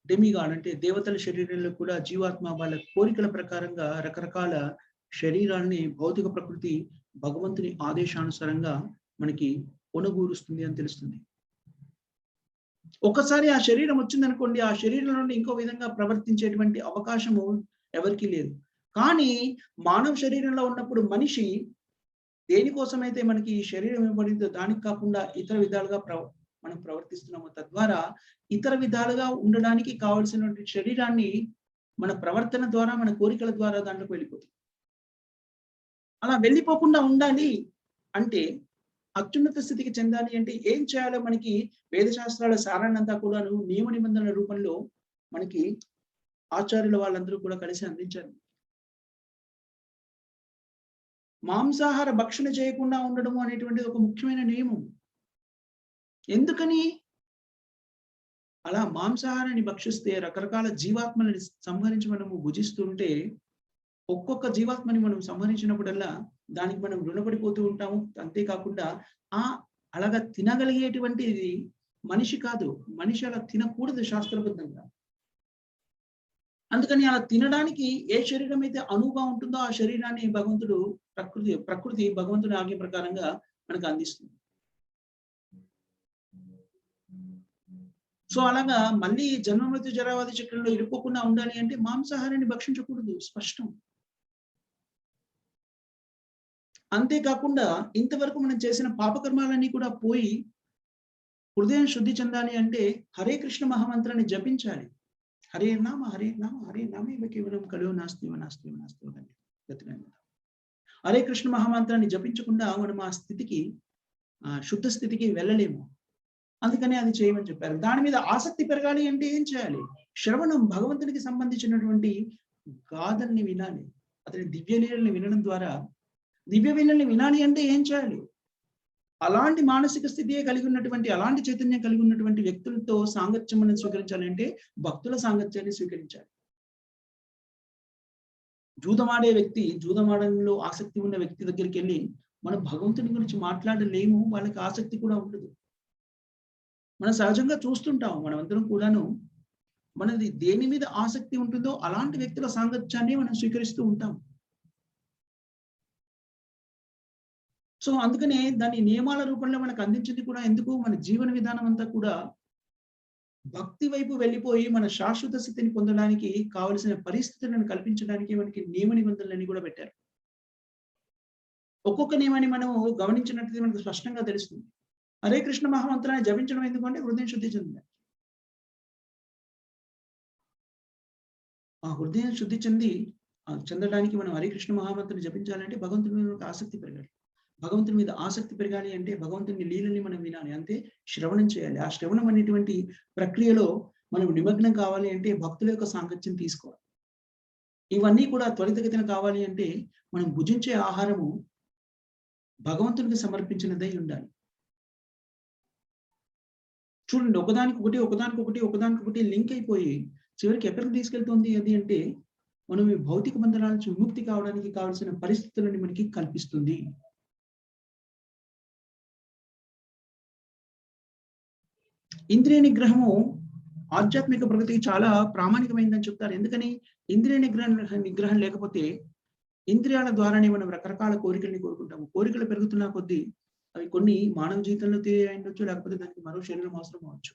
డెమిగాడ్ అంటే దేవతల శరీరంలో కూడా జీవాత్మ వాళ్ళ కోరికల ప్రకారంగా రకరకాల శరీరాన్ని భౌతిక ప్రకృతి భగవంతుని ఆదేశానుసారంగా మనకి ఒనగూరుస్తుంది అని తెలుస్తుంది. ఒకసారి ఆ శరీరం వచ్చిందనుకోండి, ఆ శరీరం నుండి ఇంకో విధంగా ప్రవర్తించేటువంటి అవకాశము ఎవరికీ లేదు. కానీ మానవ శరీరంలో ఉన్నప్పుడు మనిషి దేనికోసమైతే మనకి ఈ శరీరం ఇవ్వబడిందో దానికి కాకుండా ఇతర విధాలుగా మనం ప్రవర్తిస్తున్నాము. తద్వారా ఇతర విధాలుగా ఉండడానికి కావలసినటువంటి శరీరాన్ని మన ప్రవర్తన ద్వారా, మన కోరికల ద్వారా దాంట్లోకి వెళ్ళిపోతుంది. అలా వెళ్ళిపోకుండా ఉండాలి అంటే, అత్యున్నత స్థితికి చెందాలి అంటే ఏం చేయాలో మనకి వేదశాస్త్రాల సారాన్నంతా కూడాను నియమ నిబంధనల రూపంలో మనకి ఆచార్యుల వాళ్ళందరూ కూడా కలిసి అందించారు. మాంసాహార భక్షణ చేయకుండా ఉండడము అనేటువంటిది ఒక ముఖ్యమైన నియమం. ఎందుకని? అలా మాంసాహారాన్ని భక్షిస్తే రకరకాల జీవాత్మలని సంహరించి మనము భుజిస్తుంటే, ఒక్కొక్క జీవాత్మని మనం సంహరించినప్పుడల్లా దానికి మనం రుణపడిపోతూ ఉంటాము. అంతేకాకుండా అలాగా తినగలిగేటువంటిది మనిషి కాదు, మనిషి అలా తినకూడదు శాస్త్రబద్ధంగా. అందుకని అలా తినడానికి ఏ శరీరం అయితే అనువుగా ఉంటుందో ఆ శరీరాన్ని ప్రకృతి భగవంతుని ఆజ్ఞ ప్రకారంగా మనకు అందిస్తుంది. సో అలాగా మళ్ళీ జన్మ మృత్యు జరావధి చక్రంలో ఇరుక్కోకుండా ఉండాలి అంటే మాంసాహారాన్ని భక్షించకూడదు, స్పష్టం. అంతేకాకుండా ఇంతవరకు మనం చేసిన పాపకర్మాలన్నీ కూడా పోయి హృదయం శుద్ధి చెందాలి అంటే హరే కృష్ణ మహామంత్రాన్ని జపించాలి. హరే నామ హరే నామ హరే నామే కేవలం కలో నాస్తి నాస్తి నాస్తి. హరే కృష్ణ మహామంత్రాన్ని జపించకుండా మనం ఆ స్థితికి, శుద్ధ స్థితికి వెళ్ళలేము. అందుకని అది చేయమని చెప్పారు. దాని మీద ఆసక్తి పెరగాలి అంటే ఏం చేయాలి? శ్రవణం, భగవంతునికి సంబంధించినటువంటి గాథల్ని వినాలి. అతని దివ్యలీలని వినడం ద్వారా, దివ్య లీలని వినాలి అంటే ఏం చేయాలి? అలాంటి మానసిక స్థితియే కలిగి ఉన్నటువంటి, అలాంటి చైతన్యం కలిగి ఉన్నటువంటి వ్యక్తులతో సాంగత్యం అనేది స్వీకరించాలంటే భక్తుల సాంగత్యాన్ని స్వీకరించాలి. జూదమాడే వ్యక్తి, జూదమాడంలో ఆసక్తి ఉన్న వ్యక్తి దగ్గరికి వెళ్ళి మనం భగవంతుని గురించి మాట్లాడలేము, వాళ్ళకి ఆసక్తి కూడా ఉండదు. మనం సహజంగా చూస్తుంటాం, మనమందరం కూడాను మనది దేని మీద ఆసక్తి ఉంటుందో అలాంటి వ్యక్తుల సాంగత్యాన్ని మనం స్వీకరిస్తూ ఉంటాం. సో అందుకనే దాన్ని నియమాల రూపంలో మనకు అందించింది కూడా ఎందుకు? మన జీవన విధానం అంతా కూడా భక్తి వైపు వెళ్ళిపోయి మన శాశ్వత స్థితిని పొందడానికి కావలసిన పరిస్థితులను కల్పించడానికి మనకి నియమ నిబంధనలన్నీ కూడా పెట్టారు. ఒక్కొక్క నియమాన్ని మనం గమనించినట్లయితే మనకు స్పష్టంగా తెలుస్తుంది. హరే కృష్ణ మహామంత్రాన్ని జపించడం ఎందుకంటే హృదయం శుద్ధి చెందింది. ఆ హృదయం శుద్ధి చెందడానికి మనం హరే కృష్ణ మహామంత్రాన్ని జపించాలంటే భగవంతుని మీద ఆసక్తి పెరగాలి. భగవంతుని మీద ఆసక్తి పెరగాలి అంటే భగవంతుని లీలని మనం వినాలి, అంతే శ్రవణం చేయాలి. ఆ శ్రవణం అనేటువంటి ప్రక్రియలో మనం నిమగ్నం కావాలి అంటే భక్తుల యొక్క సాంగత్యం తీసుకోవాలి. ఇవన్నీ కూడా త్వరితగతిన కావాలి అంటే మనం భుజించే ఆహారము భగవంతునికి సమర్పించినదై ఉండాలి. చూడండి, ఒకదానికొకటి లింక్ అయిపోయి చివరికి ఎక్కడికి తీసుకెళ్తుంది అది అంటే మనం ఈ భౌతిక బంధనాల నుంచి విముక్తి కావడానికి కావాల్సిన పరిస్థితులను మనకి కల్పిస్తుంది. ఇంద్రియ నిగ్రహము ఆధ్యాత్మిక ప్రగతికి చాలా ప్రామాణికమైందని చెప్తారు. ఎందుకని? ఇంద్రియ నిగ్రహం లేకపోతే ఇంద్రియాల ద్వారానే మనం రకరకాల కోరికల్ని కోరుకుంటాము. కోరికలు పెరుగుతున్న కొద్దీ అవి కొన్ని మానవ జీవితంలో ఉండొచ్చు, లేకపోతే దానికి మరో శరీరం అవసరం అవ్వచ్చు.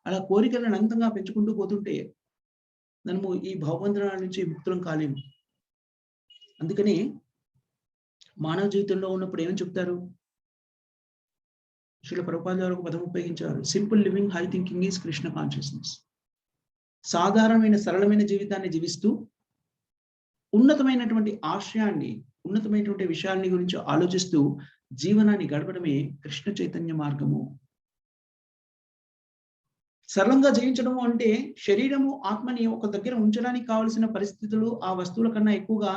అలా కోరికలను అనంతంగా పెంచుకుంటూ పోతుంటే మనము ఈ భవబంధనాల నుంచి ముక్తులం కాలేము. అందుకని మానవ జీవితంలో ఉన్నప్పుడు ఏమని చెప్తారు? శ్రీల ప్రభుపాద గారు ఒక పదం ఉపయోగించారు, simple living high thinking is Krishna consciousness. సాధారణమైన సరళమైన జీవితాన్ని జీవిస్తూ ఉన్నతమైనటువంటి ఆశయాన్ని, ఉన్నతమైనటువంటి విషయాన్ని గురించి ఆలోచిస్తూ జీవనాన్ని గడపడమే కృష్ణ చైతన్య మార్గము. సరళంగా జీవించడము అంటే శరీరము, ఆత్మని ఒక దగ్గర ఉంచడానికి కావలసిన పరిస్థితులు ఆ వస్తువుల కన్నా ఎక్కువగా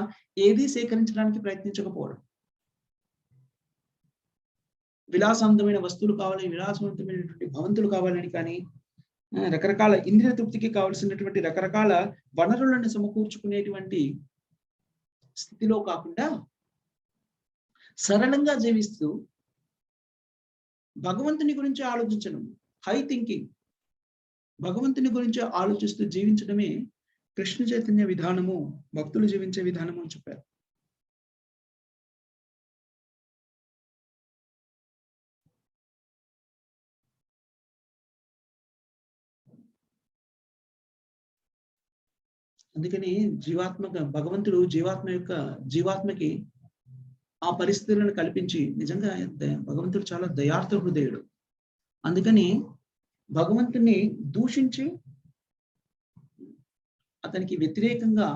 ఏదీ సేకరించడానికి ప్రయత్నించకపోవడం. విలాసవంతమైన వస్తువులు కావాలి, విలాసవంతమైనటువంటి భవంతులు కావాలని కానీ, రకరకాల ఇంద్రియ తృప్తికి కావలసినటువంటి రకరకాల వనరులను సమకూర్చుకునేటువంటి స్థితిలో కాకుండా సరళంగా జీవిస్తూ భగవంతుని గురించి ఆలోచించడం, హై థింకింగ్, భగవంతుని గురించి ఆలోచిస్తూ జీవించడమే కృష్ణ చైతన్య విధానము, భక్తులు జీవించే విధానము అని చెప్పారు. అందుకని భగవంతుడు జీవాత్మకి ఆ పరిస్థితులను కల్పించి, నిజంగా భగవంతుడు చాలా దయార్థ హృదయుడు. అందుకని భగవంతుని దూషించి అతనికి వ్యతిరేకంగా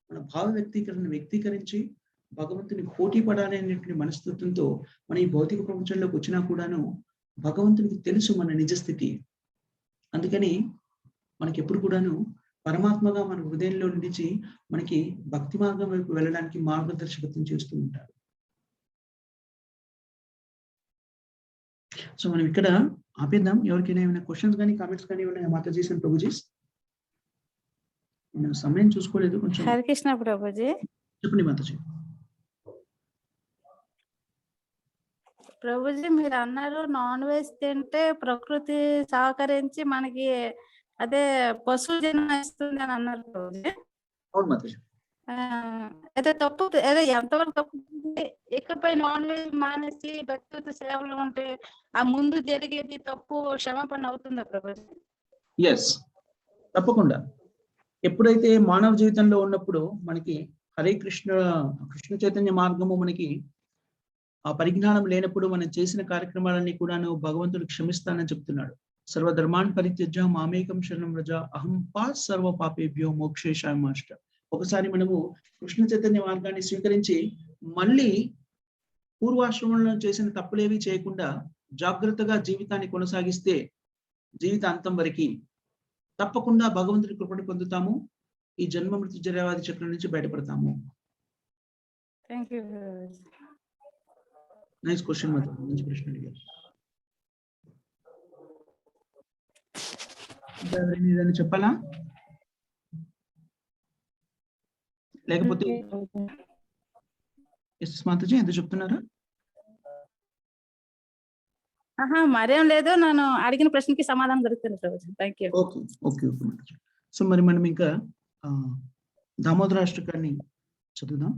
మన భావ వ్యక్తీకరించి భగవంతుని పోటీ పడాలి అనేటువంటి మనస్తత్వంతో మన ఈ భౌతిక ప్రపంచంలోకి వచ్చినా కూడాను భగవంతునికి తెలుసు మన నిజస్థితి. అందుకని మనకి ఎప్పుడు కూడాను పరమాత్మగా మన హృదయంలో నిలిచి మనకి భక్తి మార్గం వైపు వెళ్ళడానికి మార్గదర్శకత్వం చేస్తూ ఉంటారు. సో మనం ఇక్కడ ఆపేద్దాం. ఎవరికైనా ఏమైనా క్వశ్చన్స్ కానీ కామెంట్స్ కానీ ఏమైనా మాతాజీస్ అండ్ ప్రభుజీస్? నేను సమయం చూసుకోలేదు కొంచెం. హరే కృష్ణ ప్రభుజీ. చెప్పండి మాతాజీ. ప్రభుజీ మీరు అన్నారు నాన్ వెజ్ తింటే ప్రకృతి సహకరించి మనకి అదే పశువు జన్మ ఇస్తుంది అని అన్నారు ప్రభుజీ. అవును మాతాజీ. అదే తప్పు, అదే ఎంతవరకు తప్పు? ఇకపై నాన్ వెజ్ మానేసి భక్తియుత సేవలు ఉంటే ఆ ముందు జరిగేది తప్పు క్షమాపణ అవుతుందా ప్రభుజీ? ఎస్, తప్పకుండా. ఎప్పుడైతే మానవ జీవితంలో ఉన్నప్పుడు మనకి హరే కృష్ణ చైతన్య మార్గము మనకి ఆ పరిజ్ఞానం లేనప్పుడు మనం చేసిన కార్యక్రమాలన్నీ కూడాను భగవంతుడు క్షమిస్తానని చెప్తున్నాడు. సర్వధర్మాన్ పరిత్యజ్య మామేకం శరణం వ్రజ అహం పాస్ సర్వ పాపేభ్యో మోక్షేశాయమాష్ట. ఒకసారి మనము కృష్ణ చైతన్య మార్గాన్ని స్వీకరించి మళ్ళీ పూర్వాశ్రమంలో చేసిన తప్పులేవి చేయకుండా జాగ్రత్తగా జీవితాన్ని కొనసాగిస్తే జీవితాంతం వరకు తప్పకుండా భగవంతుడి కృపను పొందుతాము. ఈ జన్మ మృత్యుజరావాది చక్రం నుంచి బయటపడతాము. Thank you Prabhuji. Nice question మాత్రం, మంచి ప్రశ్న అడిగారు. ఇంకా ఎవరైనా ఏదైనా చెప్పాలా? లేకపోతే ఎస్ మాతాజీ ఎంత చెప్తున్నారా? మరేం లేదు, నేను అడిగిన ప్రశ్నకి సమాధానం దొరుకుతుంది Prabhuji. Thank you. Okay okay okay Mataji. So మరి మనం ఇంకా దామోదరాష్టకాన్ని చదువుదాం.